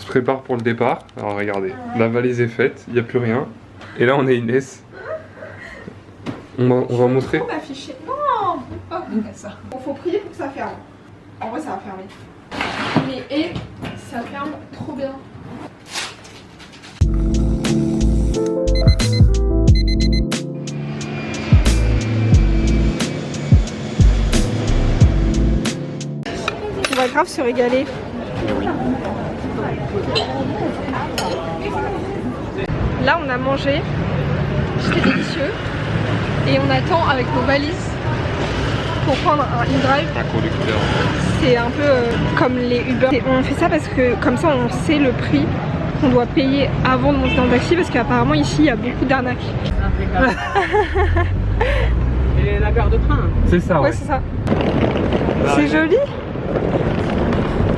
se prépare pour le départ. Alors regardez, la valise est faite, il n'y a plus rien. Et là on est Inès. On va montrer. On affiché. Non, pas ça. Bon, faut prier pour que ça ferme. En vrai, ça va fermer. Mais et ça ferme trop bien. On va grave se régaler. Là, on a mangé. C'était délicieux. Et on attend avec nos valises pour prendre un in-drive. Un conducteur. C'est un peu comme les Uber. Et on fait ça parce que comme ça on sait le prix qu'on doit payer avant de monter dans le taxi, parce qu'apparemment ici il y a beaucoup d'arnaques. Et la gare de train. C'est ça, ouais. C'est ça. C'est joli.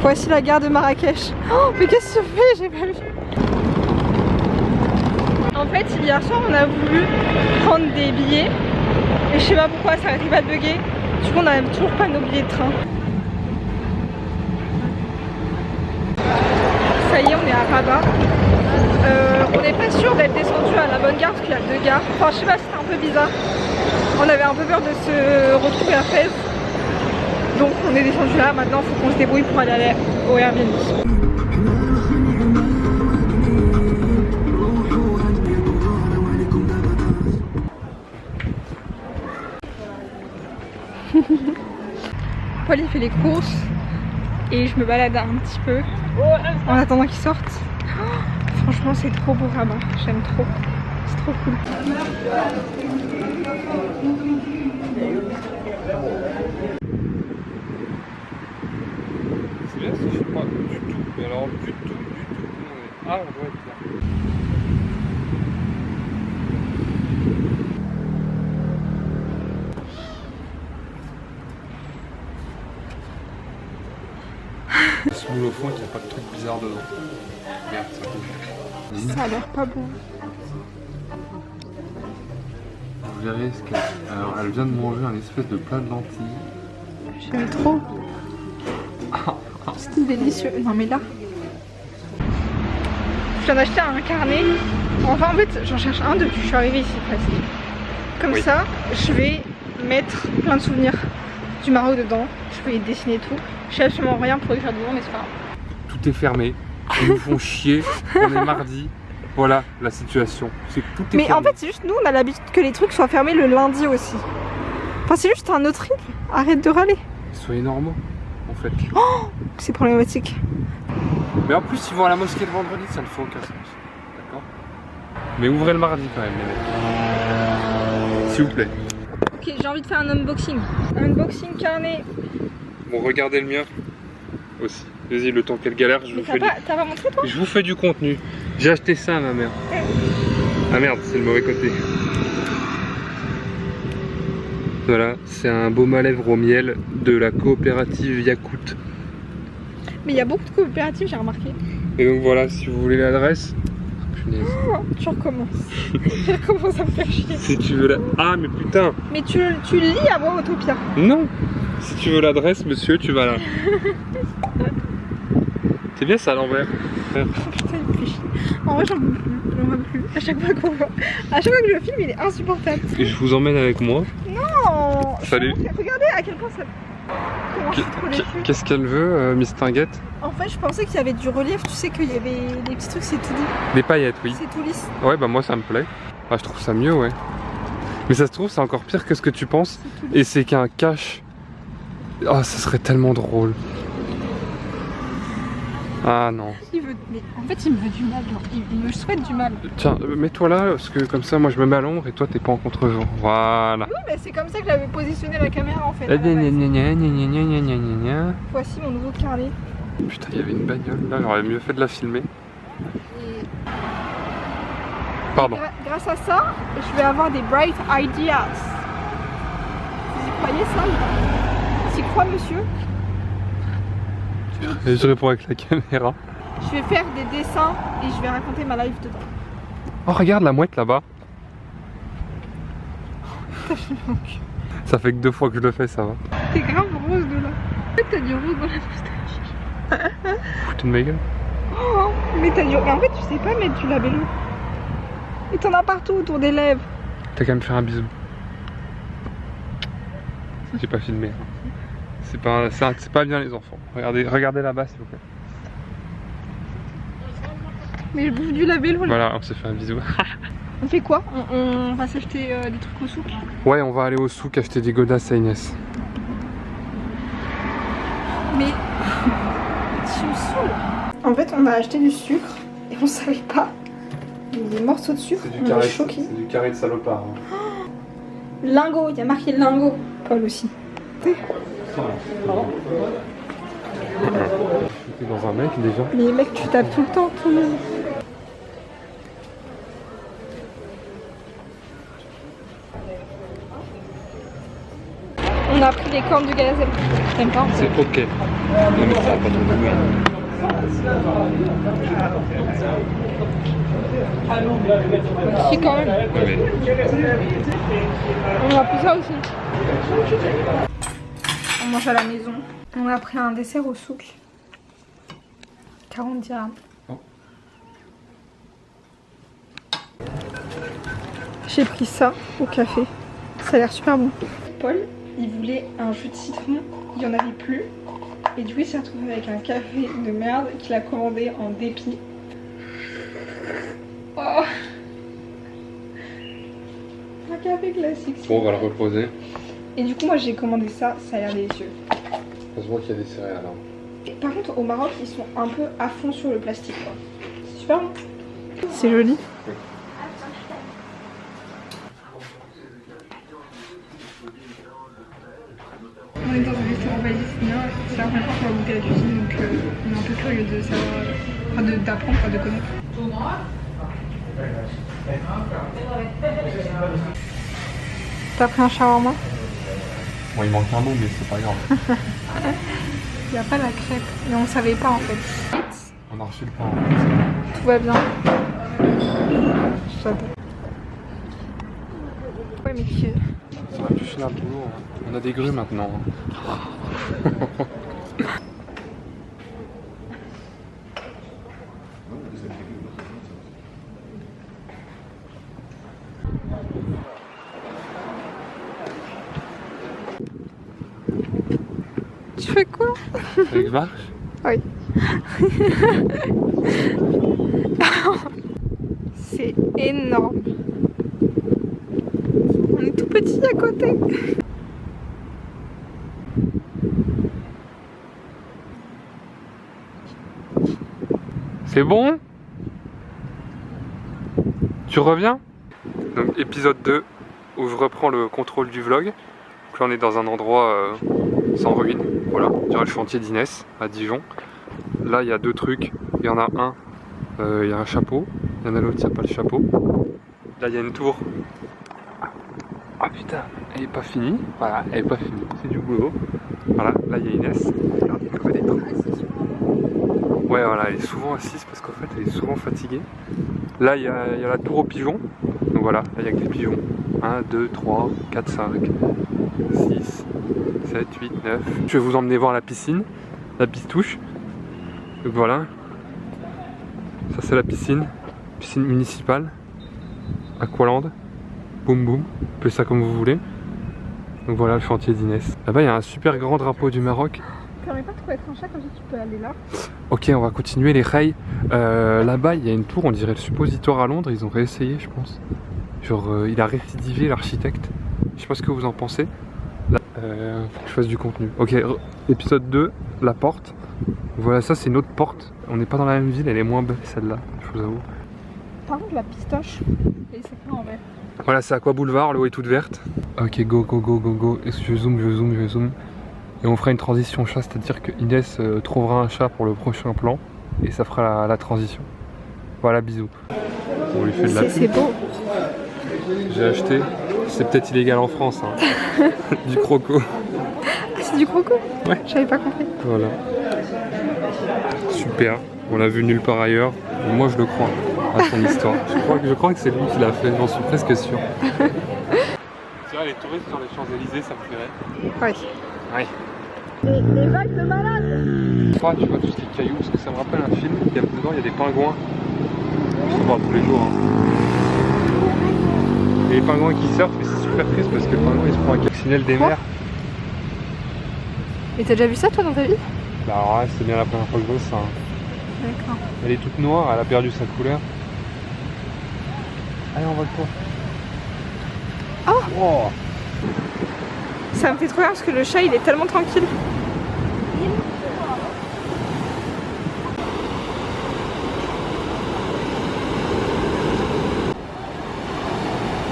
Voici la gare de Marrakech. Oh, mais qu'est-ce que tu fais? J'ai pas vu. En fait, hier soir, on a voulu prendre des billets et je sais pas pourquoi ça arrêtait pas de bugger. Du coup, on n'a toujours pas nos billets de train. Ça y est, on est à Rabat. On n'est pas sûr d'être descendu à la bonne gare parce qu'il y a deux gares. Enfin, je sais pas, c'était un peu bizarre. On avait un peu peur de se retrouver à Fès. Donc, on est descendu là. Maintenant, il faut qu'on se débrouille pour aller au Airbnb. Paul il fait les courses et je me balade un petit peu en attendant qu'il sorte. Oh, franchement c'est trop beau Rabat, j'aime trop, c'est trop cool. C'est bien si je sais pas du tout. Mais alors du tout. Ah, on doit être là. Ce boule au fond, il n'y a pas de truc bizarre dedans. Merde, ça bouge. Ça a l'air pas bon. Vous verrez ce qu'elle... Alors, elle vient de manger un espèce de plat de lentilles. J'aime trop. C'était délicieux. Non mais là, je viens d'acheter un carnet. Enfin en fait j'en cherche un depuis que je suis arrivée ici presque. Comme oui. Ça, je vais mettre plein de souvenirs du Maroc dedans. Je vais dessiner tout. Je sais absolument rien pour écrire dedans mais c'est pas grave. Tout est fermé. Ils nous font chier. On est mardi. Voilà la situation. C'est que tout est Mais fermé. en fait c'est juste nous on a l'habitude que les trucs soient fermés le lundi aussi. Enfin c'est juste un autre rythme. Arrête de râler. Soyez normaux, en fait. Oh, c'est problématique. Mais en plus, ils vont à la mosquée le vendredi, ça ne fait aucun sens. D'accord? Mais ouvrez le mardi quand même, les mecs. S'il vous plaît. Ok, j'ai envie de faire un unboxing. Unboxing carnet. Bon, regardez le mien aussi. Vas-y, le temps qu'elle galère, je vous fais T'as pas montré toi? Je vous fais du contenu. J'ai acheté ça à ma mère. Ah merde, c'est le mauvais côté. Voilà, c'est un baume à lèvres au miel de la coopérative Yakout. Mais il y a beaucoup de coopératives, j'ai remarqué. Et donc voilà, si vous voulez l'adresse. Punaise. Oh, tu recommences. Tu recommences à me faire chier. Si tu veux la... Ah mais putain. Mais tu lis à voix haute au pire. Non. Si tu veux l'adresse, monsieur, tu vas là. C'est bien ça à l'envers. Putain, il me fait chier. En vrai, j'en peux plus. J'en peux plus. À chaque fois qu'on voit. À chaque fois que je le filme, il est insupportable. Et je vous emmène avec moi. Non. Salut. Regardez à quel point ça. Comment je suis trop déçue. Qu'est-ce qu'elle veut, Miss Tinguette? En fait, je pensais qu'il y avait du relief. Tu sais qu'il y avait des petits trucs, c'est tout doux. Des paillettes, oui. C'est tout lisse. Ouais, bah moi ça me plaît. Ah, je trouve ça mieux, ouais. Mais ça se trouve, c'est encore pire que ce que tu penses. Et c'est qu'un cache. Ah, ça serait tellement drôle. Ah non. Mais en fait, il me veut du mal. Genre, il me souhaite du mal. Tiens, mets-toi là, parce que comme ça, moi je me mets à l'ombre et toi t'es pas en contre-jour. Voilà. Oui, mais c'est comme ça que j'avais positionné la caméra en fait. Voici mon nouveau carnet. Putain, il y avait une bagnole. Là, j'aurais mieux fait de la filmer. Et Pardon. grâce à ça, je vais avoir des bright ideas. Vous y croyez ça? T'y crois, monsieur? Et je réponds avec la caméra. Je vais faire des dessins et je vais raconter ma life dedans. Oh, regarde la mouette là-bas. Ça fait que 2 fois que je le fais, ça va. T'es grave rose de là. En fait, t'as du rose dans la moustache. Foutez de ma gueule. Oh, Mais t'as du... En fait, tu sais pas mettre du labello. Et t'en as partout autour des lèvres. T'as qu'à me faire un bisou. J'ai pas filmé. C'est pas bien les enfants. Regardez là-bas s'il vous plaît. Mais je bouffe du labello là. Voilà, on s'est fait un bisou. On fait quoi? On va s'acheter des trucs au souk? Ouais, on va aller au souk acheter des godasses à Inès. Mais tu me saoules. En fait, on a acheté du sucre et on savait pas. Des morceaux de sucre, on est choqués. C'est du carré de salopard. Lingot, il y a marqué lingot. Paul aussi. T'es dans un mec déjà. Mais mec, tu tapes tout le temps, tout le monde. On a pris des cornes de gazelle. T'aimes pas? C'est ok. Non mais ça va pas trop goûter. Si quand même. Ouais, On a pris ça aussi. On mange à la maison. On a pris un dessert au souk. 40 dirhams. Oh. J'ai pris ça au café. Ça a l'air super bon. Paul, il voulait un jus de citron. Il n'y en avait plus. Et du coup, il s'est retrouvé avec un café de merde qu'il a commandé en dépit. Oh. Un café classique. Bon, on va le reposer. Et du coup, moi j'ai commandé ça, ça a l'air délicieux. Ça se voit qu'il y a des céréales. Hein. Et par contre, au Maroc, ils sont un peu à fond sur le plastique. C'est super bon. C'est joli. Oui. On est dans un restaurant palestinien, c'est la première fois qu'on va goûter la cuisine, donc on est un peu curieux de savoir, d'apprendre, de connaître. T'as pris un shawarma? Bon, il manque un mot, mais c'est pas grave. Il n'y a pas la crêpe, mais on savait pas en fait. On a reçu le pain. En fait. Tout va bien. J'adore. Ouais, mais qui... Ça va plus finir le boulot. Hein. On a des grues maintenant. Hein. Tu fais quoi? Avec Marche? Oui. C'est énorme. On est tout petit à côté. C'est bon? Tu reviens? Donc épisode 2 où je reprends le contrôle du vlog. Donc là on est dans un endroit sans ruine. Voilà, on dirait le chantier d'Inès à Dijon. Là il y a deux trucs. Il y en a un, il y a un chapeau. Il y en a l'autre, il n'y a pas le chapeau. Là il y a une tour. Ah putain, elle est pas finie. Voilà, elle est pas finie. C'est du boulot. Voilà, là il y a Inès. Regardez le côté. Ouais, voilà, elle est souvent assise parce qu'en fait elle est souvent fatiguée. Là il y a la tour aux pigeons. Donc voilà, là il y a que des pigeons. 1, 2, 3, 4, 5, 6, 7, 8, 9. Je vais vous emmener voir la piscine, la pistouche. Donc voilà. Ça c'est la piscine municipale. Aqualand. Boum boum, appelez ça comme vous voulez. Donc voilà le chantier d'Inès. Là-bas il y a un super grand drapeau du Maroc. Permets pas de trouver être un chat comme ça tu peux aller là. Ok, on va continuer les rails. Là-bas il y a une tour, on dirait le suppositoire à Londres, ils ont réessayé je pense. Genre il a récidivé l'architecte. Je sais pas ce que vous en pensez. Là, faut que je fasse du contenu. Ok, épisode 2, la porte. Voilà, ça c'est une autre porte. On n'est pas dans la même ville, elle est moins belle celle-là, je vous avoue. Par contre la pistache, elle est sacrée en vert. Voilà, c'est Aqua Boulevard, l'eau est toute verte. Ok, go, go, go, go, go. Est-ce que je zoome. Et on fera une transition chat, c'est-à-dire que Inès trouvera un chat pour le prochain plan. Et ça fera la transition. Voilà, bisous. On lui fait de la pub. C'est beau. J'ai acheté, c'est peut-être illégal en France, hein. Du croco. Ah, c'est du croco? Ouais. J'avais pas compris. Voilà. Super, on l'a vu nulle part ailleurs. Et moi je le crois à son histoire. Je crois que c'est lui qui l'a fait, j'en suis presque sûr. Tu vois, les touristes sur les Champs-Élysées, ça me ferait. Ouais. Ouais. Les vagues de malades. pas, tu vois, tout ce qui est cailloux, parce que ça me rappelle un film, dedans il y a des pingouins. Je vois tous les jours. Hein. Et les pingouins qui surfent, et c'est super triste parce que le pingouin il se prend un coccinelle des mers. Et t'as déjà vu ça toi dans ta vie? Bah alors ouais, c'est bien la première fois que je vois ça. Hein. D'accord. Elle est toute noire, elle a perdu sa couleur. Allez, on va le tour. Oh, Oh. ça me fait trop rire parce que le chat il est tellement tranquille.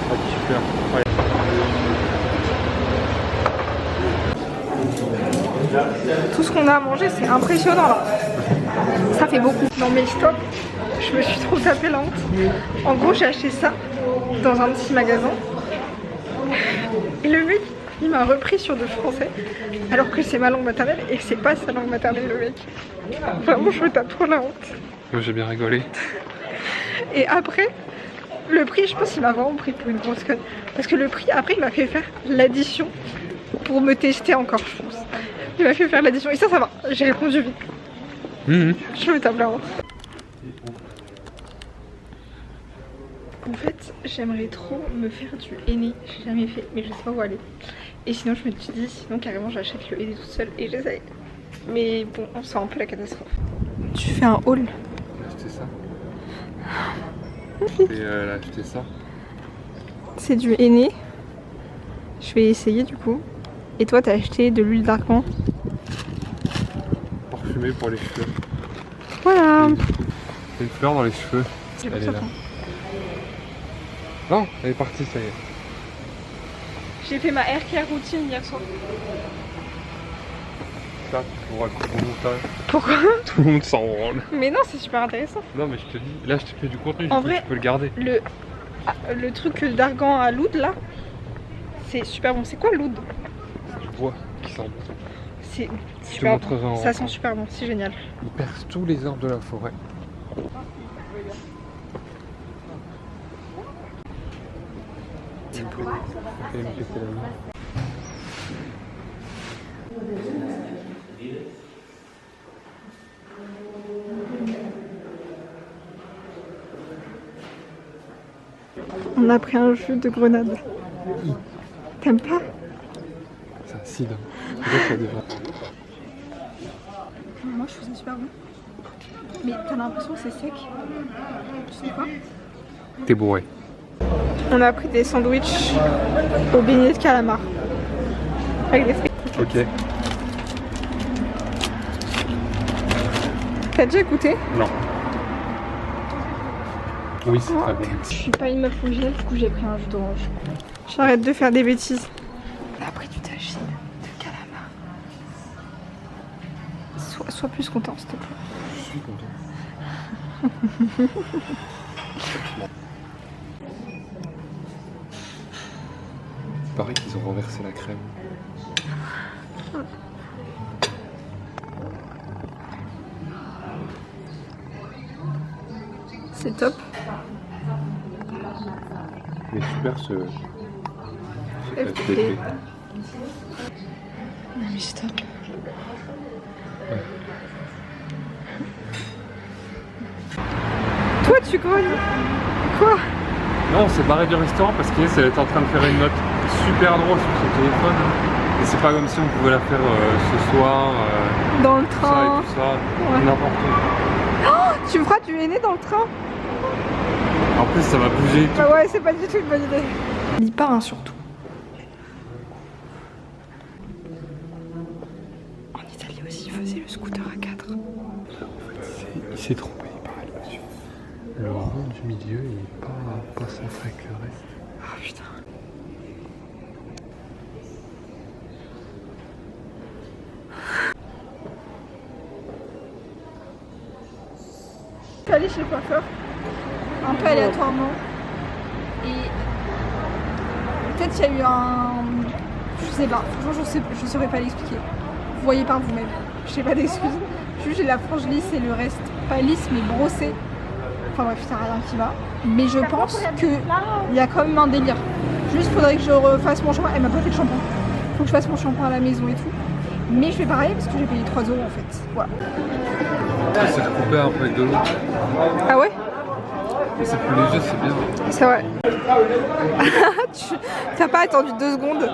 Ah, super. Ouais. Tout ce qu'on a à manger c'est impressionnant là. Ça fait beaucoup. Non mais stop, je me suis trop tapé la honte. En gros j'ai acheté ça dans un petit magasin. Et le mec il m'a repris sur du français alors que c'est ma langue maternelle et que c'est pas sa langue maternelle le mec. Vraiment je me tape trop la honte. Moi j'ai bien rigolé. Et après, le prix je pense qu'il m'a vraiment pris pour une grosse conne. Parce que le prix après il m'a fait faire l'addition pour me tester encore je pense. Il m'a fait faire l'addition et ça va, j'ai répondu vite. Je me tape la honte. En fait, j'aimerais trop me faire du henné. J'ai jamais fait, mais je sais pas où aller. Et sinon, je me suis dit, sinon carrément, j'achète le henné toute seule et j'essaye. Mais bon, on sent un peu la catastrophe. Tu fais un haul. J'ai acheté ça. Et elle a acheté ça. C'est du henné. Je vais essayer du coup. Et toi, t'as acheté de l'huile d'argan. Parfumé pour les cheveux. Voilà. Une fleur dans les cheveux. C'est Elle pour est ça. là. Non, elle est partie, ça y est. J'ai fait ma hair care routine hier soir. Ça, tu pourras le montage. Pourquoi? Tout le monde s'en branle. Mais non, c'est super intéressant. Non, mais je te dis, là je te fais du contenu, En du coup, vrai, tu peux le garder. Le truc d'argan à l'oud là, c'est super bon. C'est quoi l'oud? C'est du bois qui sent bon. C'est Je te super montrerai bon. en Ça sent super bon, c'est génial. Il perce tous les arbres de la forêt. Et me péter la main. On a pris un jus de grenade. T'aimes pas? C'est un cidre. Peut-être qu'il y a des vents. Moi je trouve ça super bon. Mais t'as l'impression que c'est sec. Tu sais quoi? T'es bourré. On a pris des sandwichs au beignet de calamar. Avec des frites. Ok. T'as déjà goûté? Non. Oui, c'est très bon. Je suis pas une meuf originale, du coup j'ai pris un jus d'orange. J'arrête de faire des bêtises. On a pris du tagine de calamar. Sois plus content s'il te plaît. Je suis content. Il paraît qu'ils ont renversé la crème. C'est top. Mais super ce FTP. FTP. Non mais stop. Ouais. Toi tu grognes. Quoi? Non, on s'est barré du restaurant parce qu'Inès elle était en train de faire une note super drôle sur son téléphone. Et c'est pas comme si on pouvait la faire ce soir. Dans le Tout ça train. et tout ça. Ouais. N'importe où. Tu me feras du henné dans le train? En plus ça va bouger et tout. Bah ouais, c'est pas du tout une bonne idée. Lis pas hein, surtout. En Italie aussi, ils faisaient le scooter à 4. En fait, il s'est trompé, il paraît, le monsieur. Le rond du milieu, il est pas centré avec le reste. Ah putain. Je suis allée chez le coiffeur, un peu aléatoirement, et peut-être qu'il y a eu un... Je sais pas, franchement je saurais pas l'expliquer. Vous voyez par vous-même, je sais pas d'excuses. Juste j'ai la frange lisse et le reste pas lisse mais brossé. Enfin bref, c'est rien qui va. Mais je pense qu'il y a quand même un délire. Juste faudrait que je refasse mon shampoing. Elle m'a pas fait de shampoing. Faut que je fasse mon shampoing à la maison et tout. Mais je fais pareil parce que j'ai payé 3 € en fait. Voilà. C'est recoupé un peu avec de l'eau. Ah ouais? C'est plus léger, c'est bien. C'est vrai. T'as pas attendu 2 secondes.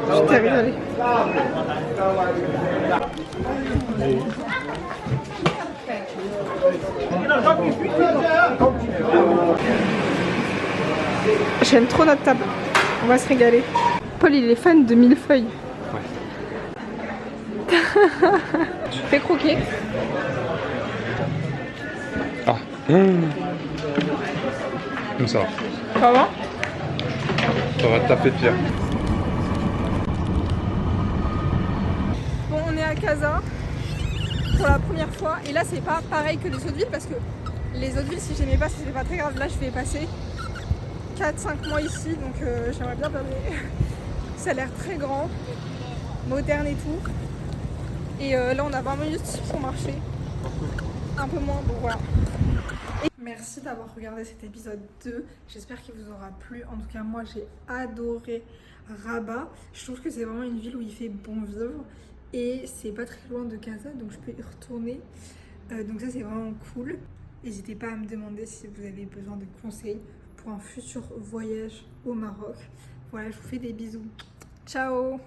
Je t'ai rigolé. J'aime trop notre table. On va se régaler. Paul, il est fan de millefeuille. Ouais. Fais croquer. Ah. Comme ça. Comment? Ça va te taper de pierre. Bon, on est à Casa pour la première fois. Et là, c'est pas pareil que les autres villes parce que les autres villes, si j'aimais pas, c'était pas très grave. Là, je vais passer 4-5 mois ici, donc j'aimerais bien parler. Ça a l'air très grand, moderne et tout. Et là, on a 20 minutes pour marcher. Un peu moins, bon voilà. Et merci d'avoir regardé cet épisode 2. J'espère qu'il vous aura plu. En tout cas, moi, j'ai adoré Rabat. Je trouve que c'est vraiment une ville où il fait bon vivre. Et c'est pas très loin de Casa, donc je peux y retourner. Donc ça, c'est vraiment cool. N'hésitez pas à me demander si vous avez besoin de conseils pour un futur voyage au Maroc. Voilà, je vous fais des bisous. Ciao!